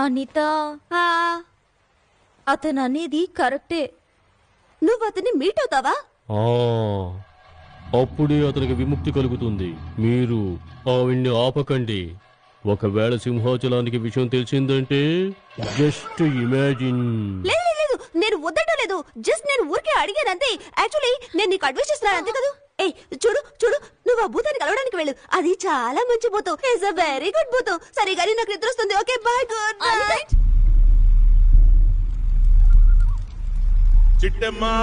అనిత, అతను అనేది కరెక్టే. నువ్వు అతన్ని మీట్ అవుతావా? అప్పుడే అతనికి విముక్తి కలుగుతుంది. మీరు ఆవిడ్ని ఆపకండి. ఒకవేళ సింహాచలానికి విషయం తెలిసిందంటే జస్ట్ ఇమాజిన్. లేదు, నేను వద్దటలేదు. జస్ట్ నేను ఊరికే అడిగానంతే. యాక్చువల్లీ నేను నీకు అడ్వైస్ చేస్తున్నాను అంతే కదా. ఏయ్ చూడు, నువ్వు ఆ భూతాన్ని కలవడానికి వెళ్ళు. అది చాలా మంచి భూతం. ఇట్స్ అ వెరీ గుడ్ భూతం. సరే గానీ నాకు నిద్ర వస్తుంది. Okay bye, good night. Chittamma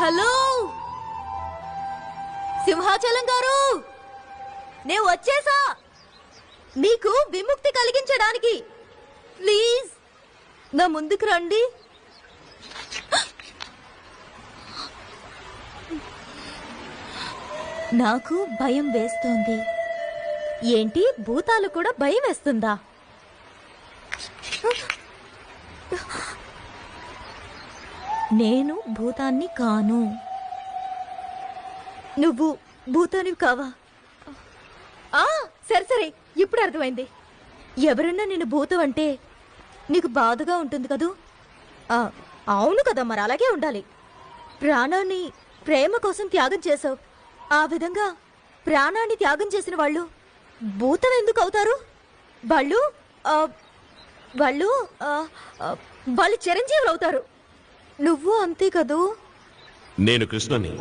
hello Simhachalam garu, నేను వచ్చేసా మీకు విముక్తి కలిగించడానికి. ప్లీజ్ నా ముందుకు రండి. నాకు భయం వేస్తోంది. ఏంటి, భూతాలు కూడా భయం వేస్తుందా? నేను భూతాన్ని కాను. నువ్వు భూతానివి కావా? సరే ఇప్పుడు అర్థమైంది. ఎవరన్నా నేను భూతం అంటే నీకు బాధగా ఉంటుంది కదూ? అవును కదా, మరి అలాగే ఉండాలి. ప్రాణాన్ని ప్రేమ కోసం త్యాగం చేసావు. ఆ విధంగా ప్రాణాన్ని త్యాగం చేసిన వాళ్ళు భూతం ఎందుకు అవుతారు? వాళ్ళు వాళ్ళు వాళ్ళు చిరంజీవులు అవుతారు. నువ్వు అంతే కదూ? నేను కృష్ణని.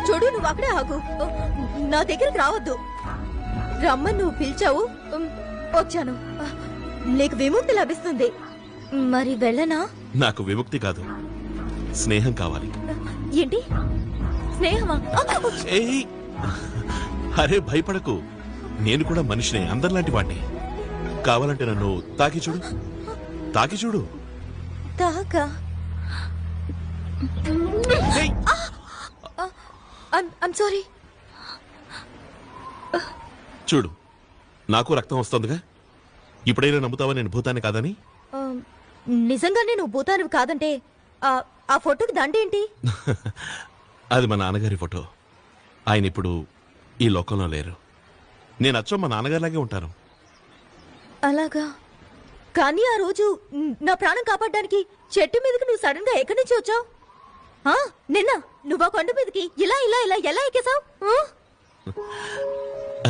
చూడు, నువ్వు అక్కడే ఆగు. నా దగ్గరికి రావద్దు. రమ్మని నువ్వు పిలిచావు, వచ్చాను. నీకు విముక్తి లభిస్తుంది. మరి వెళ్ళనా? నాకు విముక్తి కాదు, స్నేహం కావాలి. ఏంటి స్నేహమా? ఏయ్, అరే భయపడకు. నేను కూడా మనిషినే, అందరిలాంటి వాడిని. కావాలంటే నన్ను తాకి చూడు. తాకా? I'm sorry. చూడు, నాకు రక్తం వస్తుందిగా. ఇప్పుడైనా నమ్ముతావా నేను భూతాన్ని కాదని? నిజంగానే నువ్వు భూతానివి కాదంటే ఆ ఫోటోకి దండేంటి? అది మా నాన్నగారి ఫోటో. ఆయన ఇప్పుడు ఈ లోకంలో లేరు. నేను అచ్చం మా నాన్నగారిలాగే ఉంటాను. అలాగా? కానీ ఆ రోజు నా ప్రాణం కాపాడడానికి చెట్టు మీదకి నువ్వు సడన్ గా ఎక్కడి నుంచి వచ్చావు? నిన్న నువ్వు ఆ కొండ మీదకి ఇలా ఇలా ఇలా ఎలా ఎక్కేసావు?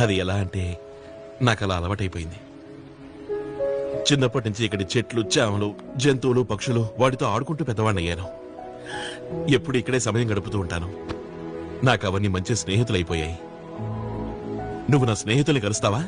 అది ఎలా అంటే నాకు అలా అలవాటైపోయింది. చిన్నప్పటి నుంచి ఇక్కడి చెట్లు, చేమలు, జంతువులు, పక్షులు వాటితో ఆడుకుంటూ పెద్దవాడిని అయ్యాను. ఎప్పుడు ఇక్కడే సమయం గడుపుతూ ఉంటాను. నాకు అవన్నీ మంచి స్నేహితులైపోయాయి. నువ్వు నా స్నేహితుల్ని కలుస్తావా?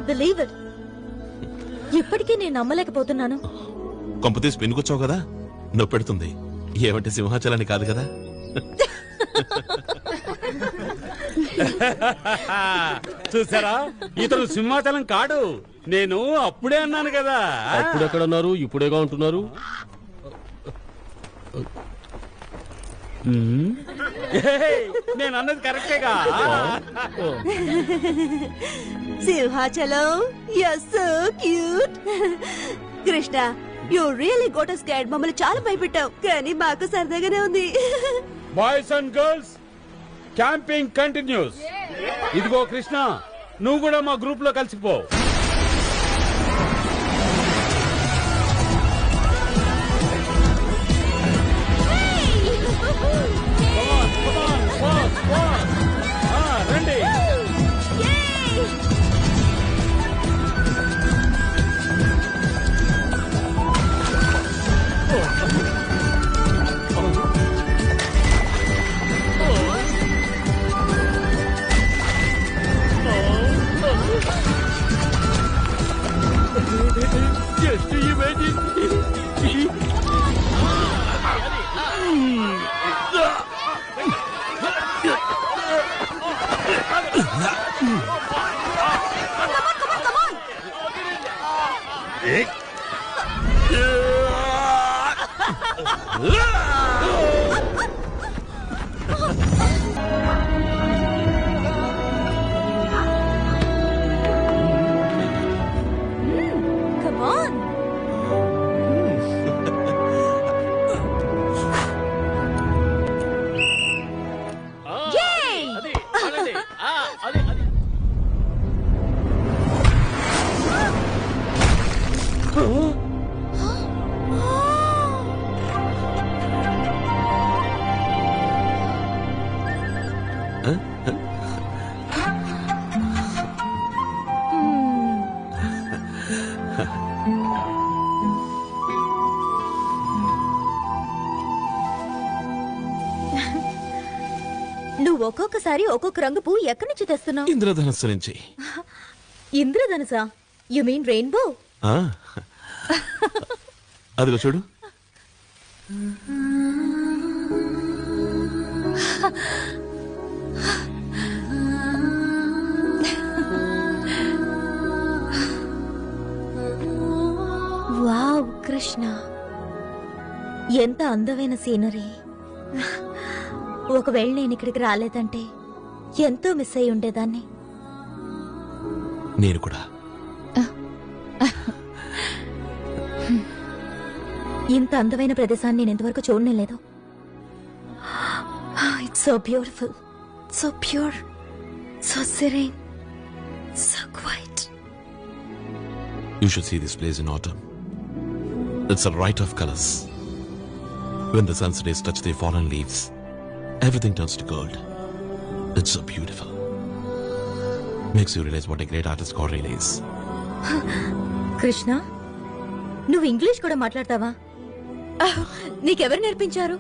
Believe it. ఇప్పటికీ నేను నమ్మలేకపోతున్నాను. కొంపతీసి పెనుకొచ్చావు కదా, నొప్పెడుతుంది. ఏమంటే సింహాచలాన్ని కాదు కదా. చూసారా, ఇతను సింహాచలం కాడు. నేను అప్పుడే అన్నాను కదా. అప్పుడెక్కడన్నారు? ఇప్పుడేగా ఉంటున్నారు. నేను అన్నది కరెక్టేగా. Simhachalam, you're so cute. Krishna, you really got us scared. మమ్మల్ని చాలా భయపెట్టావు, కానీ మాకు సరదాగానే ఉంది. Boys and girls, camping continuous. ఇదిగో కృష్ణ, నువ్వు కూడా మా గ్రూప్ లో కలిసిపో. Come on, boss. Come on. నువ్వు ఒక్కొక్కసారి ఒక్కొక్క రంగు పువ్వు ఎక్కడి నుంచి తెస్తున్నావు? ఇంద్రధనస్సు నుంచి. ఇంద్రధనుసా? You mean rainbow? ఆ, అదిగో చూడు. వావ్ కృష్ణ, ఎంత అందమైన సీనరీ. ఒకవేళ నేను ఇక్కడికి రాలేదంటే ఎంతో మిస్ అయి ఉండేదాన్ని. నేను కూడా. ఇంత అందమైన ప్రదేశాన్ని నేను ఇంతవరకు చూడనే లేదు. It's so beautiful, so pure, so serene, so quiet. You should see this place in autumn. It's a riot of colors. When the sun's rays touch the fallen leaves, everything turns to gold. It's so beautiful. Makes you realize what a great artist God really is. Krishna, నువ్వు English కూడా మాట్లాడతావా? నీకెవరు నేర్పించారు?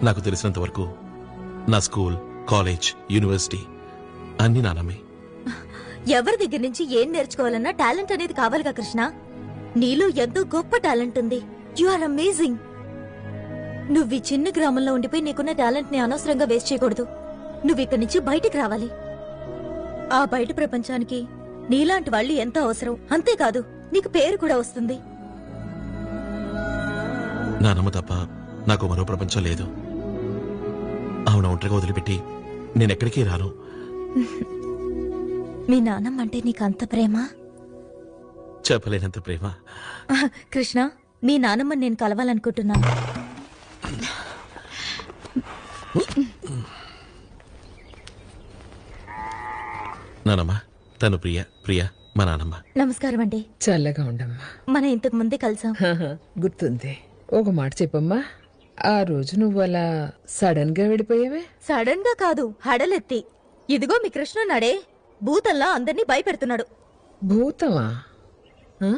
నాకు తెలిసినంత వరకు నా school, college, university అన్ని నానమ్మే. ఎవరి దగ్గర నుంచి ఏం నేర్చుకోవాలన్నా టాలెంట్ అనేది కావాలిగా కృష్ణ. నీలో ఎంతో గొప్ప టాలెంట్ ఉంది. You are amazing. నువ్వు ఈ చిన్న గ్రామంలో ఉండిపోయి నీకున్న టాలెంట్ ని అనవసరంగా వేస్ట్ చేయకూడదు. నువ్వు ఇక్కడి నుంచి బయటికి రావాలి. ఆ బయట ప్రపంచానికి నీలాంటి వాళ్ళు ఎంతో అవసరం. అంతేకాదు, నీకు పేరు కూడా వస్తుంది. నానమ్మ తప్ప నాకు మరో ప్రపంచం లేదు. ఆవిడ ఒంటరిగా వదిలిపెట్టి నేనెక్కడికి రాను. మీ నాన్నమ్మ అంటే నీకు అంత ప్రేమ? చెప్పలేనంత ప్రేమ. కృష్ణ, మీ నాన్నమ్మని నేను కలవాలనుకుంటున్నాను. నానమ్మ, తను ప్రియ మా నానమ్మ. నమస్కారం అండి. చల్లగా ఉండమ్మా. మనం ఇంతకు ముందే కలిసాం. గుర్తుంది. ఒక మాట చెప్పమ్మా, ఆ రోజు నువ్వు అలా సడన్ గా వెళ్ళిపోయావే? సడన్ గా కాదు, హడలెత్తి. ఇదిగో మీ కృష్ణ నాడే భూతంలా అందరినీ భయపెడుతున్నాడు. భూతమా? ఆ?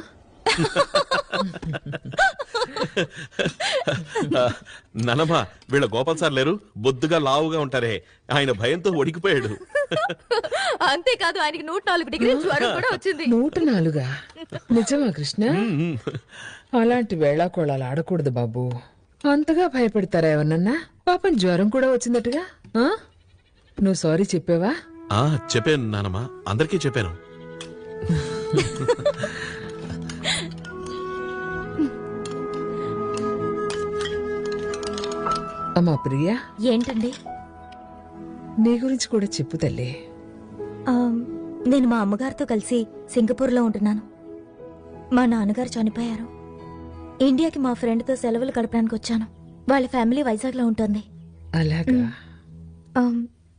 నానమ్మ, వీళ్ళ గోపాల్ సార్ లేరు, బొద్దుగా లావుగా ఉంటారే, ఆయన భయంతో ఒడికిపోయాడు. అంతేకాదు, ఆయనకి 104 డిగ్రీల జ్వరం కూడా వచ్చింది. 104? నిజమా కృష్ణ? అలాంటి వేళాకోళాలు ఆడకూడదు బాబు. అంతగా భయపెడతారా ఎవరన్నా? పాపం జ్వరం కూడా వచ్చిందట్టుగా. ఆ? నువ్వు సారీ చెప్పావా? చెప్పాను నానమ్మ, అందరికీ చెప్పాను. అమ్మా ప్రియా, ఏంటండి? నీ గురించి కూడా చెప్పు తల్లి. నేను మా అమ్మగారితో కలిసి సింగపూర్లో ఉంటున్నాను. మా నాన్నగారు చనిపోయారు. ఇండియాకి మా ఫ్రెండ్తో సెలవులు గడపడానికి వచ్చాను. వాళ్ళ ఫ్యామిలీ వైజాగ్లో ఉంటుంది. అలాగా?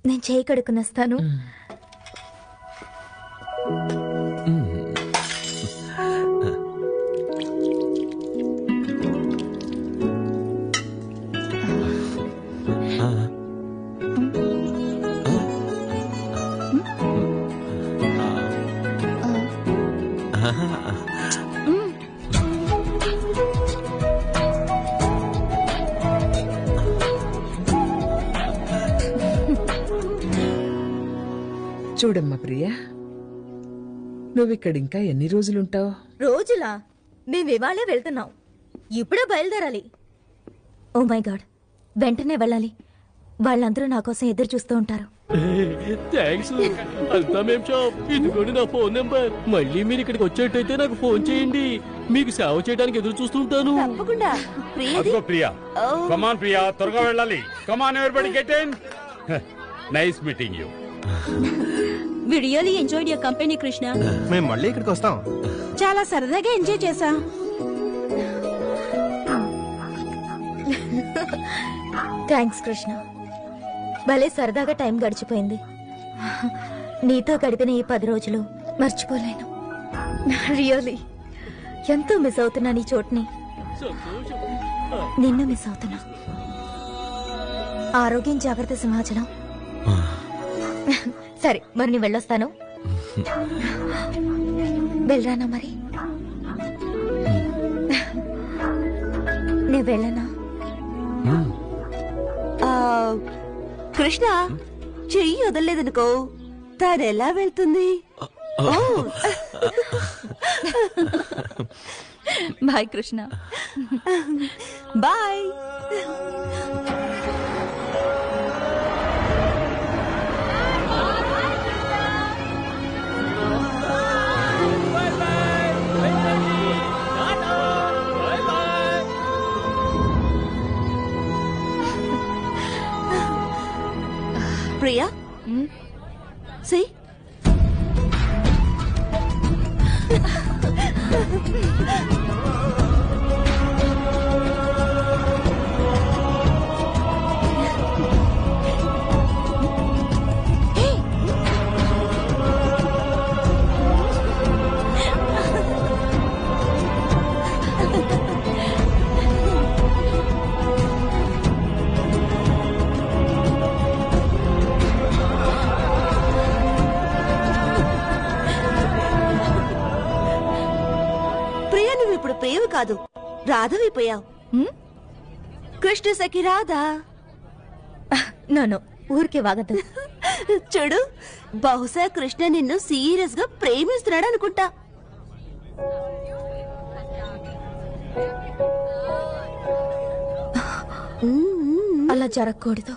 నేను చేయి కడుక్కునేస్తాను. చూడమ్మా ప్రియా, నువ్విక్కడ ఇంకా ఎన్ని రోజులుంటావు? రోజులా? మేము ఇవాళే వెళ్తున్నాం. ఇప్పుడే బయలుదేరాలి. ఓ మై గాడ్, వెంటనే వెళ్ళాలి. వాళ్ళందరూ నా కోసం ఎదురు చూస్తూ ఉంటారు. థ్యాంక్స్. అంతా మేం షాప్. ఇదిగోండి నా ఫోన్ నెంబర్. మళ్ళీ మీరు ఇక్కడికి వచ్చేటైతే నాకు ఫోన్ చేయండి. మీకు సేవ చేయడానికి ఎదురు చూస్తుంటాను. తప్పకుండా. ప్రియది అదిగో ప్రియా. కమాన్ ప్రియా, త్వరగా వెళ్ళాలి. Come on everybody get in. Nice meeting you. We really enjoyed your company Krishna. మేము మళ్ళీ ఇక్కడికి వస్తాం. చాలా సరదాగా ఎంజాయ్ చేసాం. థ్యాంక్స్ కృష్ణ. భలే సరదాగా టైం గడిచిపోయింది. నీతో గడిపిన ఈ 10 రోజులు మర్చిపోలేను. రియల్లీ ఎంతో మిస్ అవుతున్నా నీ చోటుని. సంతోషం. నిన్ను మిస్ అవుతున్నా. ఆరోగ్యం జాగ్రత్త సింహాచలం. సరే మరి నేను వెళ్ళొస్తాను. వెళ్ళరానా మరి? నేను వెళ్ళనా? కృష్ణ చెయ్యి వదలలేదనుకో తానెలా వెళ్తుంది? Bye Krishna. Bye. Priya see ఇప్పుడు ప్రేమ కాదు రాధవైపోయావు. కృష్ణ సఖి రాధా. నో ఊరికే వాగదు. చూడు బహుశా కృష్ణ నిన్ను సీరియస్ గా ప్రేమిస్తున్నాడు అనుకుంటా. అలా జరగకూడదు.